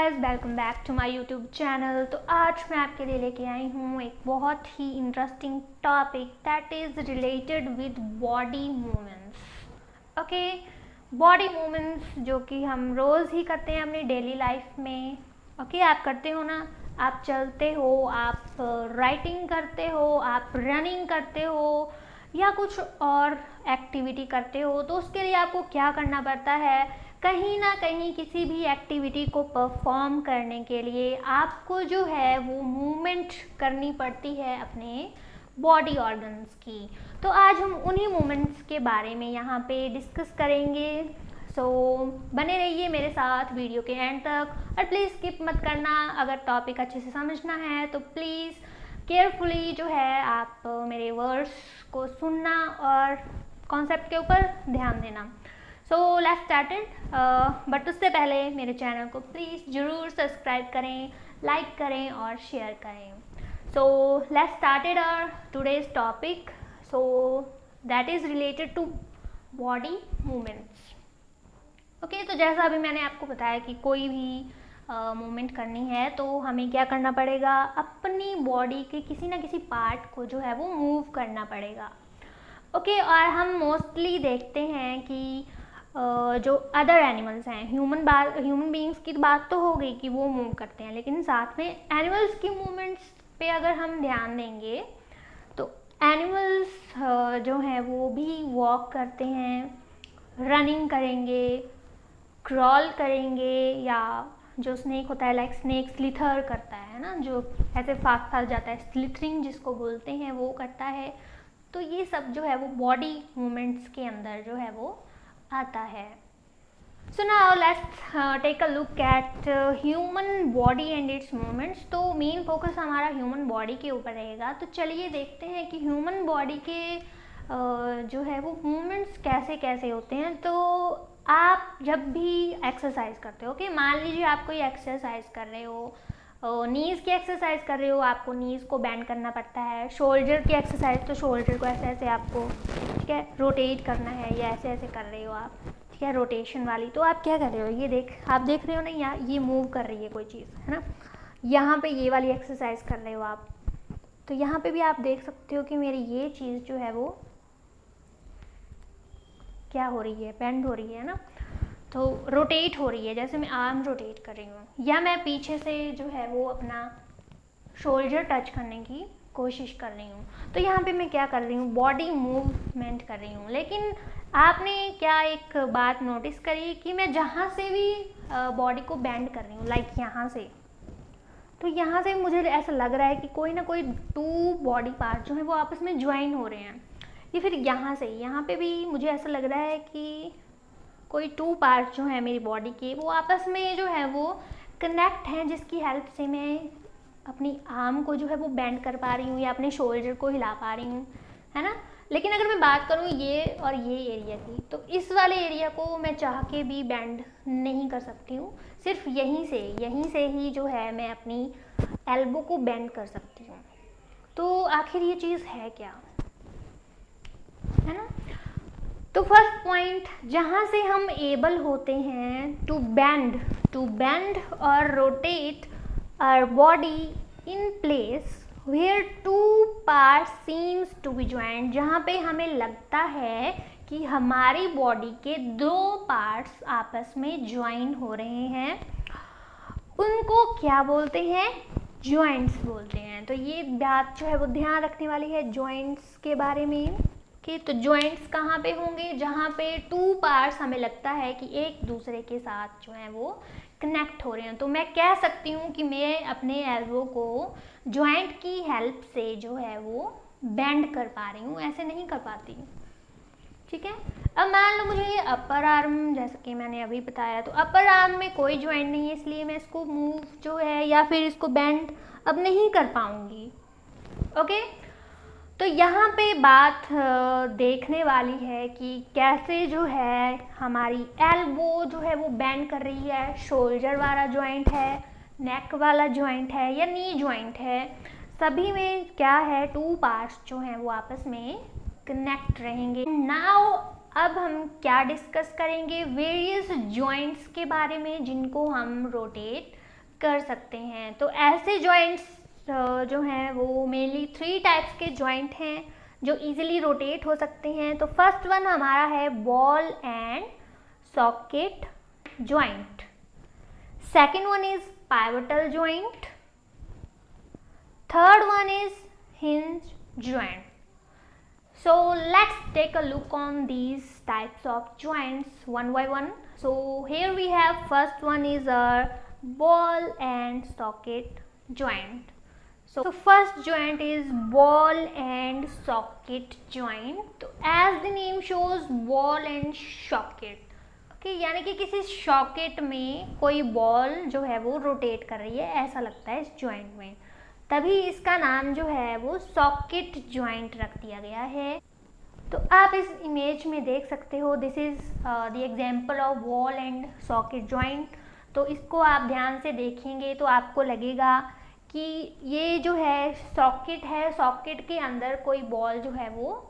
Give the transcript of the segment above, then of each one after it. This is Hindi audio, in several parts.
Guys, welcome back to my YouTube channel. तो आज मैं आपके लिए लेके आई हूँ एक बहुत ही interesting topic that is related with body movements. Okay, body movements जो कि हम रोज़ ही करते हैं अपनी डेली लाइफ में। ओके, आप करते हो ना, आप चलते हो, आप राइटिंग करते हो, आप रनिंग करते हो या कुछ और एक्टिविटी करते हो, तो उसके लिए आपको क्या करना पड़ता है, कहीं ना कहीं किसी भी एक्टिविटी को परफॉर्म करने के लिए आपको जो है वो मूवमेंट करनी पड़ती है अपने बॉडी ऑर्गन्स की। तो आज हम उन्हीं मूवमेंट्स के बारे में यहाँ पे डिस्कस करेंगे। सो बने रहिए मेरे साथ वीडियो के एंड तक और प्लीज़ स्किप मत करना। अगर टॉपिक अच्छे से समझना है तो प्लीज़ केयरफुली जो है आप मेरे वर्ड्स को सुनना और कॉन्सेप्ट के ऊपर ध्यान देना। सो लेट्स स्टार्टेड, बट उससे पहले मेरे चैनल को प्लीज़ ज़रूर सब्सक्राइब करें, लाइक करें और शेयर करें। So let's started our today's topic. So that is related to body movements. Okay, तो जैसा अभी मैंने आपको बताया कि कोई भी मूवमेंट करनी है तो हमें क्या करना पड़ेगा, अपनी बॉडी के किसी ना किसी पार्ट को जो है वो मूव करना पड़ेगा। ओके, और हम मोस्टली देखते हैं कि जो अदर एनिमल्स हैं, ह्यूमन बीइंग्स की बात तो हो गई कि वो मूव करते हैं, लेकिन साथ में एनिमल्स की मूवमेंट्स पे अगर हम ध्यान देंगे तो एनिमल्स जो हैं वो भी वॉक करते हैं, रनिंग करेंगे, क्रॉल करेंगे, या जो स्नेक होता है लाइक स्नेक स्लिथर करता है ना, जो ऐसे फास्ट फास्ट जाता है, स्लिथरिंग जिसको बोलते हैं, वो करता है। तो ये सब जो है वो बॉडी मूवमेंट्स के अंदर जो है वो आता है। So now let's take a look at human body and its movements. तो मेन फोकस हमारा ह्यूमन बॉडी के ऊपर रहेगा। तो चलिए देखते हैं कि ह्यूमन बॉडी के जो है वो मूवमेंट्स कैसे कैसे होते हैं। तो आप जब भी एक्सरसाइज करते हो, ओके, मान लीजिए आप कोई एक्सरसाइज कर रहे हो, नीज़ की एक्सरसाइज कर रहे हो, आपको नीज़ को बेंड करना पड़ता है। शोल्डर की एक्सरसाइज, तो शोल्डर को ऐसे ऐसे आपको, ठीक है, रोटेट करना है, या ऐसे ऐसे कर रहे हो आप, ठीक है, रोटेशन वाली। तो आप क्या कर रहे हो, ये आप देख रहे हो ना, यहाँ ये मूव कर रही है कोई चीज़, है ना। यहाँ पे ये वाली एक्सरसाइज कर रहे हो आप, तो यहाँ पे भी आप देख सकते हो कि मेरी ये चीज़ जो है वो क्या हो रही है, बेंड हो रही है ना, तो रोटेट हो रही है। जैसे मैं आर्म रोटेट कर रही हूँ, या मैं पीछे से जो है वो अपना शोल्डर टच करने की कोशिश कर रही हूँ। तो यहाँ पे मैं क्या कर रही हूँ, बॉडी मूवमेंट कर रही हूँ। लेकिन आपने क्या एक बात नोटिस करी कि मैं जहाँ से भी बॉडी को बेंड कर रही हूँ, लाइक यहाँ से, तो यहाँ से मुझे ऐसा लग रहा है कि कोई ना कोई टू बॉडी पार्ट जो है वो आपस में ज्वाइन हो रहे हैं। या फिर यहाँ से, यहाँ पे भी मुझे ऐसा लग रहा है कि कोई टू पार्ट जो है मेरी बॉडी के, वो आपस में जो है वो कनेक्ट हैं, जिसकी हेल्प से मैं अपनी आर्म को जो है वो बेंड कर पा रही हूँ या अपने शोल्डर को हिला पा रही हूँ, है ना। लेकिन अगर मैं बात करूँ ये और ये एरिया की, तो इस वाले एरिया को मैं चाह के भी बेंड नहीं कर सकती हूँ। सिर्फ यहीं से ही जो है मैं अपनी एल्बो को बेंड कर सकती हूँ। तो आखिर ये चीज़ है क्या, है ना। तो फर्स्ट पॉइंट जहाँ से हम एबल होते हैं टू बेंड और rotate our body in place where two part seems to be joint, जहाँ पे हमें लगता है कि हमारी बॉडी के दो पार्ट्स आपस में ज्वाइन हो रहे हैं, उनको क्या बोलते हैं, जॉइंट्स बोलते हैं। तो ये बात जो है वो ध्यान रखने वाली है जॉइंट्स के बारे में कि तो जॉइंट्स कहाँ पे होंगे, जहाँ पे टू पार्ट्स हमें लगता है कि एक दूसरे के साथ जो है वो कनेक्ट हो रहे हैं। तो मैं कह सकती हूँ कि मैं अपने एल्बो को जॉइंट की हेल्प से जो है वो बेंड कर पा रही हूँ, ऐसे नहीं कर पाती, ठीक है। अब मान लो मुझे ये अपर आर्म, जैसे कि मैंने अभी बताया, तो अपर आर्म में कोई जॉइंट नहीं है, इसलिए मैं इसको मूव जो है या फिर इसको बेंड अब नहीं कर पाऊँगी। ओके, तो यहाँ पे बात देखने वाली है कि कैसे जो है हमारी एल्बो जो है वो बेंड कर रही है, शोल्डर वाला जॉइंट है, नेक वाला जॉइंट है, या नी जॉइंट है, सभी में क्या है, टू पार्ट्स जो हैं वो आपस में कनेक्ट रहेंगे। नाउ अब हम क्या डिस्कस करेंगे, वेरियस जॉइंट्स के बारे में जिनको हम रोटेट कर सकते हैं। तो ऐसे जॉइंट्स जो हैं वो मेनली 3 टाइप्स के जॉइंट हैं जो इजीली रोटेट हो सकते हैं। तो फर्स्ट वन हमारा है ball and socket joint, second one is pivotal joint, third one is hinge joint. So let's take a look on these types of joints one by one. So here we have first one is our ball and socket joint. So the first joint is ball and socket joint. So as the name shows, ball and socket, यानी कि किसी सॉकेट में कोई बॉल जो है वो रोटेट कर रही है, ऐसा लगता है इस जॉइंट में, तभी इसका नाम जो है वो सॉकेट जॉइंट रख दिया गया है। तो आप इस इमेज में देख सकते हो, this is the example of ball and socket joint. तो इसको आप ध्यान से देखेंगे तो आपको लगेगा कि ये जो है सॉकेट के अंदर कोई बॉल जो है वो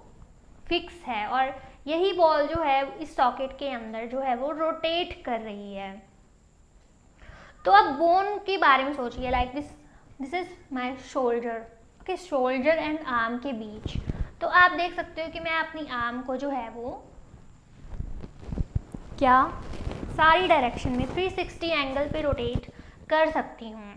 फिक्स है और यही बॉल जो है इस सॉकेट के अंदर जो है वो रोटेट कर रही है। तो अब बोन के बारे में सोचिए, like this is my shoulder, okay, shoulder and arm के बीच। तो आप देख सकते हो कि मैं अपनी आर्म को जो है वो क्या सारी डायरेक्शन में 360 एंगल पे रोटेट कर सकती हूँ।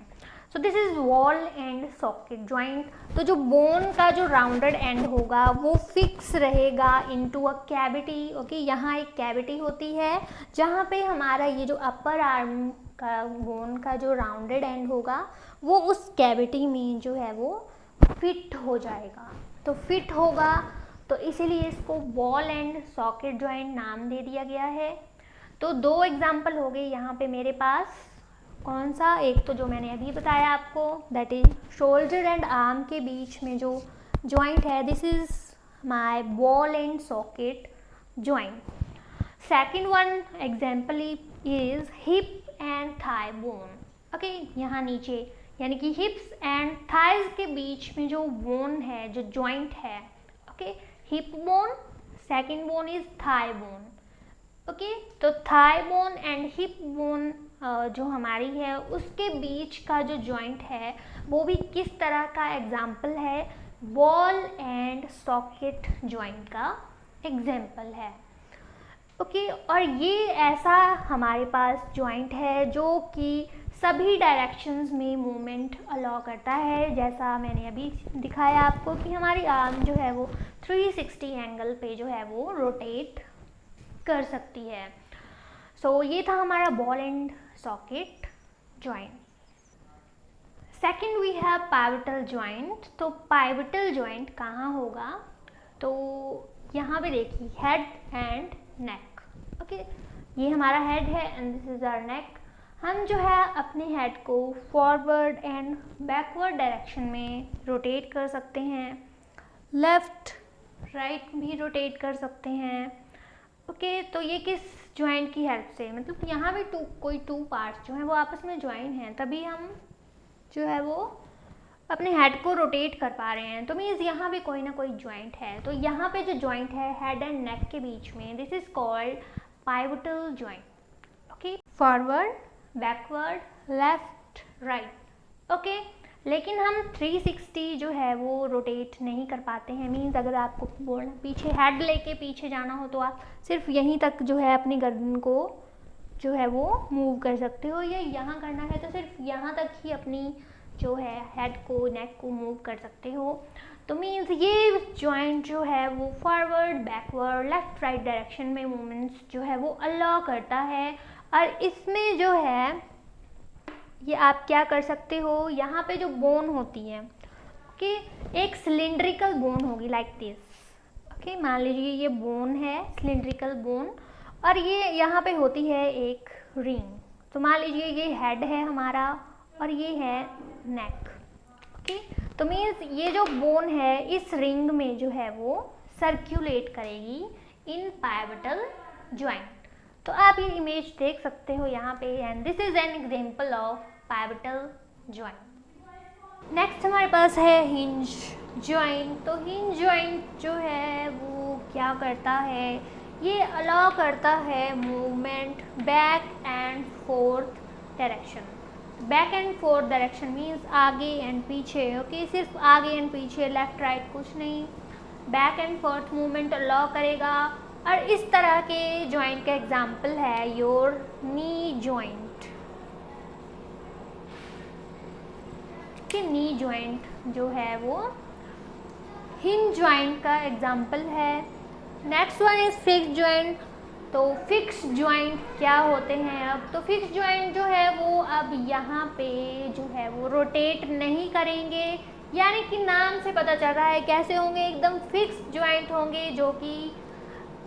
So this is wall and socket joint. तो जो बोन का जो राउंडेड एंड होगा वो फिक्स रहेगा इनटू अ कैविटी, ओके। यहाँ एक कैविटी होती है जहाँ पे हमारा ये जो अपर आर्म का बोन का जो राउंडेड एंड होगा वो उस कैविटी में जो है वो फिट हो जाएगा। तो फिट होगा तो इसीलिए इसको बॉल एंड सॉकेट जॉइंट नाम दे दिया गया है। तो 2 एग्जाम्पल हो गए यहाँ पे मेरे पास, कौन सा, एक तो जो मैंने अभी बताया आपको, that is shoulder and arm के बीच में जो जॉइंट है, this is my ball and socket joint. Second one example is hip and Thai bone, okay. यहाँ नीचे यानी कि हिप्स एंड थाइज के बीच में जो बोन है, जो जॉइंट है, okay, hip bone, second bone is thigh bone, okay. तो thigh bone and hip bone जो हमारी है उसके बीच का जो जॉइंट है वो भी किस तरह का एग्जाम्पल है, बॉल एंड सॉकेट जॉइंट का एग्जाम्पल है, ओके। और ये ऐसा हमारे पास जॉइंट है जो कि सभी डायरेक्शंस में मूवमेंट अलाउ करता है, जैसा मैंने अभी दिखाया आपको कि हमारी आर्म जो है वो 360 एंगल पे जो है वो रोटेट कर सकती है। सो ये था हमारा ball and socket joint. Second we have pivotal joint. तो पाइवटल जॉइंट कहाँ होगा, तो यहाँ पे देखिए हेड एंड नेक, ओके। ये हमारा हेड है एंड दिस इज आवर नेक। हम जो है अपने हेड को फॉरवर्ड एंड बैकवर्ड डायरेक्शन में रोटेट कर सकते हैं, लेफ्ट राइट भी रोटेट कर सकते हैं, ओके। तो ये किस जॉइंट की हेल्प से, मतलब यहाँ भी कोई टू पार्ट्स जो हैं वो आपस में ज्वाइन हैं, तभी हम जो है वो अपने हेड को रोटेट कर पा रहे हैं। तो मीन्स यहाँ भी कोई ना कोई जॉइंट है। तो यहाँ पे जो जॉइंट है हेड एंड नेक के बीच में, this is called pivotal joint, okay. Forward, backward, left, right, okay. लेकिन हम 360 जो है वो रोटेट नहीं कर पाते हैं। मीन्स अगर आपको बोलना पीछे हेड लेके पीछे जाना हो तो आप सिर्फ यहीं तक जो है अपनी गर्दन को जो है वो मूव कर सकते हो, या यहाँ करना है तो सिर्फ यहाँ तक ही अपनी जो है हेड को, नेक को मूव कर सकते हो। तो मीन्स ये जॉइंट जो है वो forward, backward, left right direction में मूवमेंट्स जो है वो अलाउ करता है। और इसमें जो है ये आप क्या कर सकते हो, यहाँ पे जो बोन होती है, ओके, एक सिलिंड्रिकल बोन होगी लाइक दिस, ओके। मान लीजिए ये बोन है, सिलिंड्रिकल बोन, और ये यहाँ पे होती है एक रिंग। तो मान लीजिए ये हेड है हमारा और ये है नेक, ओके। तो मीन्स ये जो बोन है इस रिंग में जो है वो सर्क्यूलेट करेगी इन पाइवटल जॉइंट। तो आप ये इमेज देख सकते हो यहाँ पे, and this is an example of pivotal joint. Next हमारे पास है हिंज जॉइंट। तो हिंज जॉइंट जो है वो क्या करता है, ये अलाउ करता है movement back and fourth direction. Back and fourth direction means आगे एंड पीछे, ओके, सिर्फ आगे एंड पीछे, लेफ्ट राइट कुछ नहीं, back and fourth movement allow करेगा। और इस तरह के जॉइंट का एग्जाम्पल है योर नी जॉइंट, कि नी जॉइंट जो है वो हिंज जॉइंट का एग्जाम्पल है। Next one is fix joint. तो फिक्स जॉइंट क्या होते हैं? अब तो फिक्स जॉइंट जो है वो अब यहाँ पे जो है वो रोटेट नहीं करेंगे, यानी कि नाम से पता चल रहा है कैसे होंगे, एकदम फिक्स जॉइंट होंगे जो कि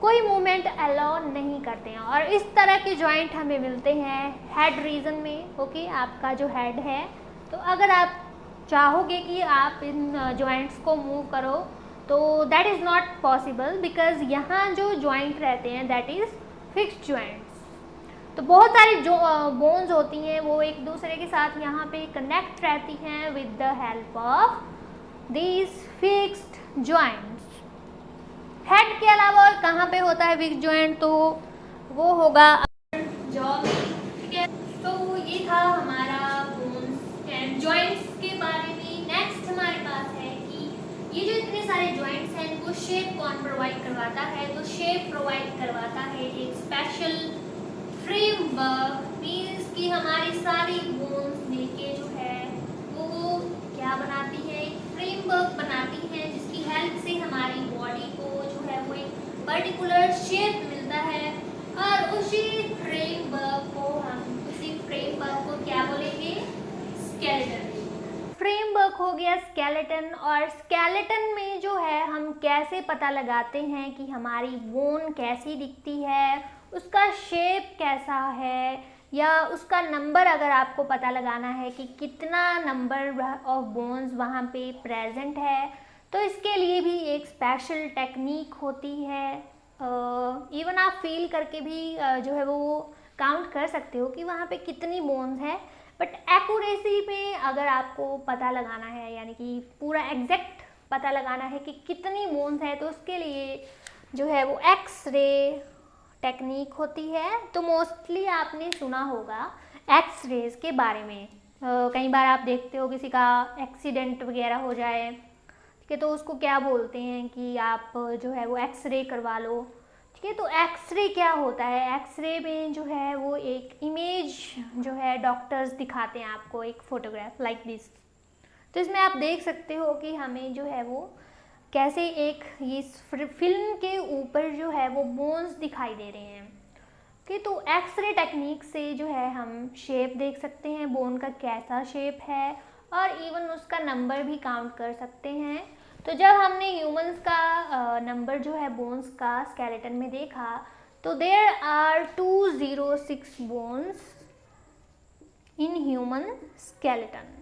कोई मूवमेंट अलाउ नहीं करते हैं। और इस तरह के जॉइंट हमें मिलते हैं हेड रीजन में, ओके, आपका जो हेड है। तो अगर आप चाहोगे कि आप इन जॉइंट्स को मूव करो तो that is not possible, because यहाँ जो जॉइंट रहते हैं दैट इज़ फिक्स्ड जॉइंट्स। तो बहुत सारी जो बोन्स होती हैं वो एक दूसरे के साथ यहाँ पे कनेक्ट रहती हैं with the help of these fixed joints. Head के अलावा और कहाँ पे होता है फिक्स्ड जॉइंट? तो वो होगा जॉ में, ठीक है। तो ये था हमारा बोन्स एंड जॉइंट्स के बारे में। नेक्स्ट हमारे पास है कि ये जो इतने सारे जॉइंट्स हैं इनको शेप कौन प्रोवाइड करवाता है? तो शेप प्रोवाइड करवाता है एक स्पेशल फ्रेमवर्क, मीन्स कि हमारी सारी बोन्स मिलके जो है वो क्या बनाती है, एक फ्रेमवर्क बनाती है जिसकी हेल्प से हमारी बॉडी को जो है वो एक पर्टिकुलर शेप मिलता है। और उसी फ्रेमवर्क को क्या बोलेंगे? स्केलेटन। फ्रेमवर्क हो गया स्केलेटन। और स्केलेटन में जो है हम कैसे पता लगाते हैं कि हमारी बोन कैसी दिखती है, उसका शेप कैसा है, या उसका नंबर अगर आपको पता लगाना है कि कितना नंबर ऑफ बोन्स वहाँ पे प्रेजेंट है, तो इसके लिए भी एक स्पेशल टेक्निक होती है। इवन आप फील करके भी जो है वो काउंट कर सकते हो कि वहाँ पे कितनी बोन्स है। बट एक्यूरेसी में अगर आपको पता लगाना है, यानी कि पूरा एग्जैक्ट पता लगाना है कि कितनी बोन्स है, तो उसके लिए जो है वो एक्स-रे टेक्निक होती है। तो मोस्टली आपने सुना होगा एक्स-रेज के बारे में। कई बार आप देखते हो किसी का एक्सीडेंट वगैरह हो जाए, ठीक है, तो उसको क्या बोलते हैं कि आप जो है वो एक्स-रे करवा लो, ठीक है। तो एक्स-रे क्या होता है? एक्स-रे में जो है वो एक इमेज जो है डॉक्टर्स दिखाते हैं आपको, एक फोटोग्राफ लाइक दिस। तो इसमें आप देख सकते हो कि हमें जो है वो कैसे एक ये फिल्म के ऊपर जो है वो बोन्स दिखाई दे रहे हैं, कि तो एक्स-रे टेक्निक से जो है हम शेप देख सकते हैं, बोन का कैसा शेप है, और इवन उसका नंबर भी काउंट कर सकते हैं। तो जब हमने ह्यूमंस का नंबर जो है बोन्स का स्केलेटन में देखा, तो there are 206 bones in human skeleton.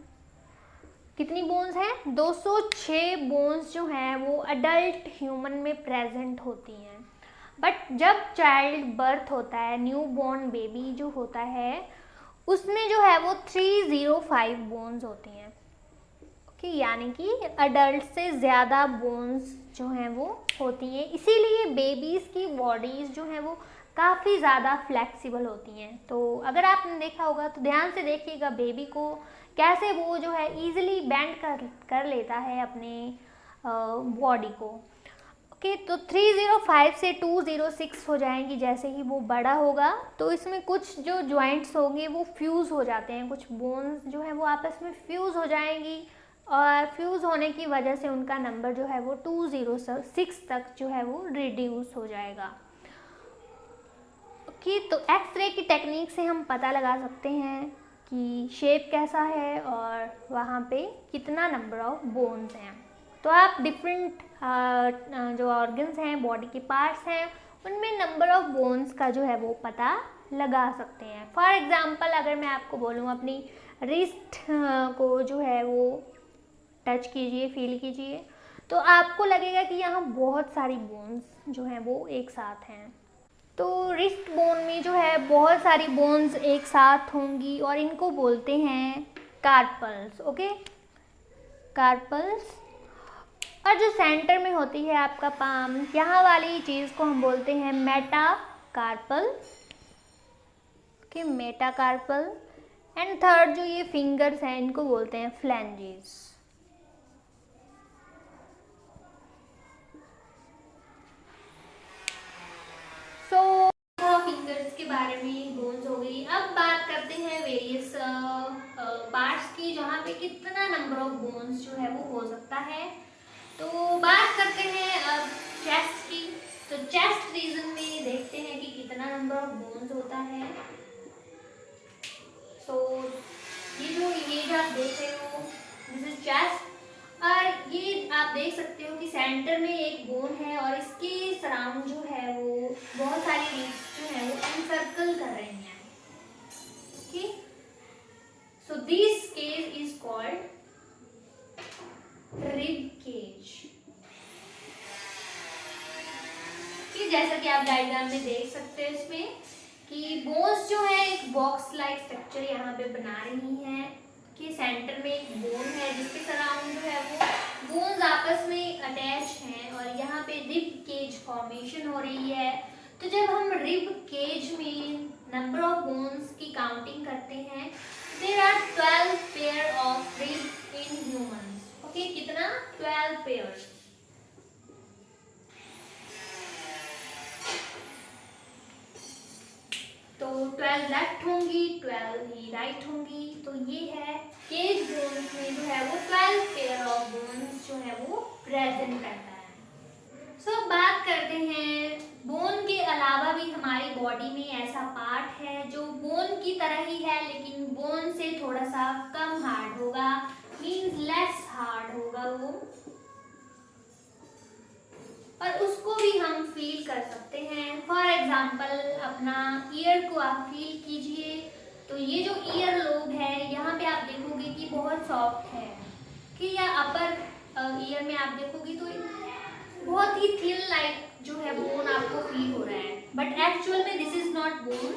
कितनी बोन्स हैं? 206 बोन्स जो हैं वो अडल्ट ह्यूमन में प्रेजेंट होती हैं। बट जब चाइल्ड बर्थ होता है, न्यू बॉर्न बेबी जो होता है, उसमें जो है वो 305 बोन्स होती हैं, ओके, यानी कि अडल्ट से ज़्यादा बोन्स जो हैं वो होती हैं। इसीलिए बेबीज़ की बॉडीज़ जो हैं वो काफ़ी ज़्यादा फ्लेक्सिबल होती हैं। तो अगर आपने देखा होगा तो ध्यान से देखिएगा बेबी को कैसे वो जो है ईजिली बेंड कर लेता है अपने बॉडी को, ओके। तो 305 से 206 हो जाएंगी जैसे ही वो बड़ा होगा। तो इसमें कुछ जो जॉइंट्स होंगे वो फ्यूज़ हो जाते हैं, कुछ बोन्स जो है वो आपस में फ्यूज़ हो जाएंगी, और फ्यूज़ होने की वजह से उनका नंबर जो है वो 206 तक जो है वो रिड्यूस हो जाएगा, ओके। तो एक्स-रे की टेक्निक से हम पता लगा सकते हैं कि शेप कैसा है और वहाँ पे कितना नंबर ऑफ बोन्स हैं। तो आप डिफरेंट जो ऑर्गन्स हैं, बॉडी के पार्ट्स हैं, उनमें नंबर ऑफ बोन्स का जो है वो पता लगा सकते हैं। फॉर एग्जांपल अगर मैं आपको बोलूँ अपनी रिस्ट को जो है वो टच कीजिए, फील कीजिए, तो आपको लगेगा कि यहाँ बहुत सारी बोन्स जो हैं वो एक साथ हैं। तो रिस्ट बोन में जो है बहुत सारी बोन्स एक साथ होंगी और इनको बोलते हैं कार्पल्स, ओके, कार्पल्स। और जो सेंटर में होती है आपका पाम, यहाँ वाली चीज़ को हम बोलते हैं metacarpal, okay, metacarpal. And third जो ये फिंगर्स हैं इनको बोलते हैं फ्लैंजेस। सो फिंगर्स के बारे में बोन्स हो गई। अब बात करते हैं वेरियस पार्ट्स की जहाँ पे कितना नंबर ऑफ बोन्स जो है वो हो सकता है। तो बात करते हैं अब चेस्ट की। तो चेस्ट रीजन में देखते हैं कि कितना नंबर ऑफ बोन्स होता है। सो ये जो इमेज आप देख रहे हो दिस इज चेस्ट, और ये आप देख सकते हो कि सेंटर में एक बोन है और इसके सराउंड जो है वो बहुत सारी रिब्स जो है वो एनसर्कल कर रही हैं। Okay, so this cage is called rib cage. जैसा कि आप डायग्राम में देख सकते हो इसमें कि बोन्स जो है एक बॉक्स लाइक स्ट्रक्चर यहाँ पे बना रही हैं कि सेंटर में एक बोन है जिसके सराउंड जो है वो बोन्स आपस में अटैच हैं और यहाँ पे रिब केज फॉर्मेशन हो रही है। तो जब हम रिब केज में नंबर ऑफ बोन्स की काउंटिंग करते हैं, there are 12 pair of rib in humans. Okay, कितना? 12 पेयर। तो 12 लेफ्ट होंगी, 12 ही राइट होंगी। तो ये है केज बोन्स में जो है वो 12 पेयर ऑफ बोन्स जो है वो प्रेजेंट करता है। सो बात करते हैं बोन के अलावा भी हमारी बॉडी में ऐसा पार्ट है जो बोन की तरह ही है लेकिन बोन से थोड़ा सा कम हार्ड होगा, मीन्स लेस हार्ड होगा वो, और उसको भी हम फील कर सकते हैं। फॉर एग्जाम्पल अपना ईयर को आप फील कीजिए। तो ये जो ईयर लोब है यहाँ पे आप देखोगे कि बहुत सॉफ्ट है, कि या अपर ईयर में आप देखोगे तो बहुत ही थिन लाइक जो है बोन आपको फील हो रहा है, बट एक्चुअल में this is not bone,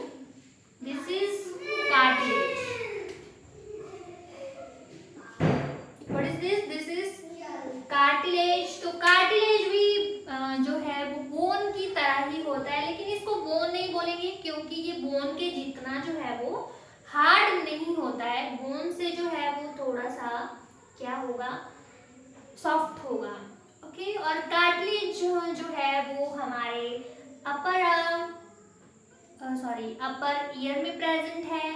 this is cartilage. What is this? This is cartilage. तो कार्टिलेज भी जो है वो बोन की तरह ही होता है, लेकिन इसको बोन नहीं बोलेंगे क्योंकि ये बोन के जितना जो है वो हार्ड नहीं होता है। बोन से जो है वो थोड़ा सा क्या होगा, सॉफ्ट होगा। ओके, और कार्टिलेज जो है वो हमारे अपर अपर ईयर में प्रेजेंट है,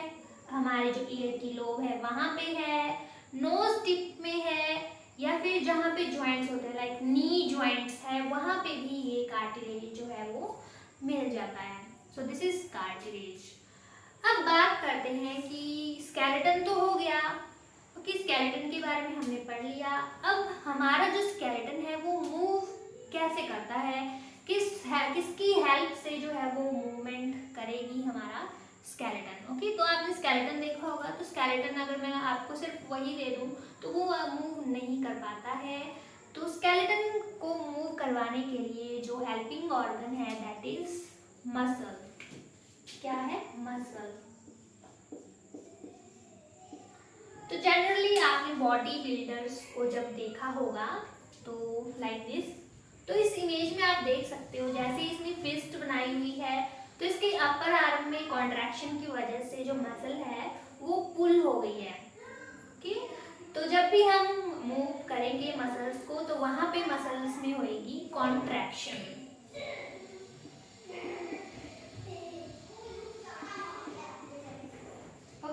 हमारे जो ईयर की लोब है वहां पे है, नोज टिप में है, या फिर जहाँ पे जॉइंट्स होते हैं लाइक नी जॉइंट्स है वहां पे भी ये कार्टिलेज जो है वो मिल जाता है। So this is cartilage. अब बात करते हैं कि स्केलेटन तो हो गया। ओके, स्केलेटन के बारे में हमने पढ़ लिया। अब हमारा जो स्केलेटन है वो मूव कैसे करता है, किसकी हेल्प से जो है वो मूवमेंट करेगी हमारा स्केलेटन। ओके, तो आपने स्केलेटन देखा होगा। तो स्केलेटन अगर मैं आपको सिर्फ वही दे दूं तो वो मूव नहीं कर पाता है। तो स्केलेटन को मूव करवाने के लिए जो हेल्पिंग ऑर्गन है दैट इज मसल। क्या है? मसल। तो जनरली आपने बॉडी बिल्डर्स को जब देखा होगा तो लाइक दिस। तो इस इमेज में आप देख सकते हो जैसे इसने फिस्ट बनाई हुई है तो इसके अपर आर्म में कॉन्ट्रैक्शन की वजह से जो मसल है वो पुल हो गई है। ओके, तो जब भी हम मूव करेंगे मसल्स को तो वहां पे मसल्स में होगी कॉन्ट्रैक्शन।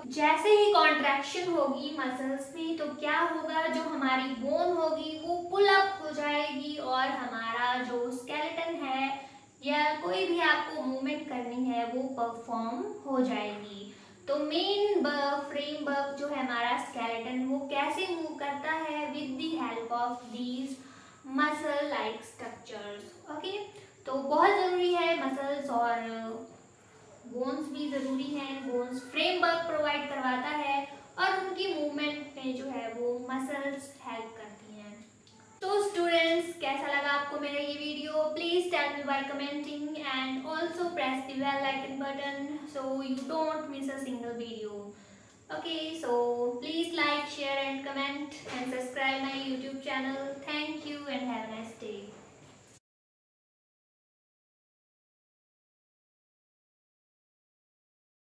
जैसे ही कॉन्ट्रैक्शन होगी मसल्स में तो क्या होगा, जो हमारी बोन होगी वो पुल अप हो जाएगी और हमारा जो स्केलेटन है या कोई भी आपको मूवमेंट करनी है वो परफॉर्म हो जाएगी। तो मेन फ्रेमवर्क जो है हमारा स्केलेटन वो कैसे मूव करता है, with the help of these muscle like structures. Okay, तो बहुत ज़रूरी है मसल्स और बोन्स भी ज़रूरी हैं। बोन्स फ्रेमवर्क प्रोवाइड करवाता है और उनकी मूवमेंट में जो है वो मसल्स हेल्प करती हैं। तो स्टूडेंट्स, कैसा लगा आपको मेरा ये video? Please tell me by commenting and also press the bell icon button so you don't miss a single video. Okay, so please like, share and comment and subscribe my YouTube channel. Thank you and have a nice day.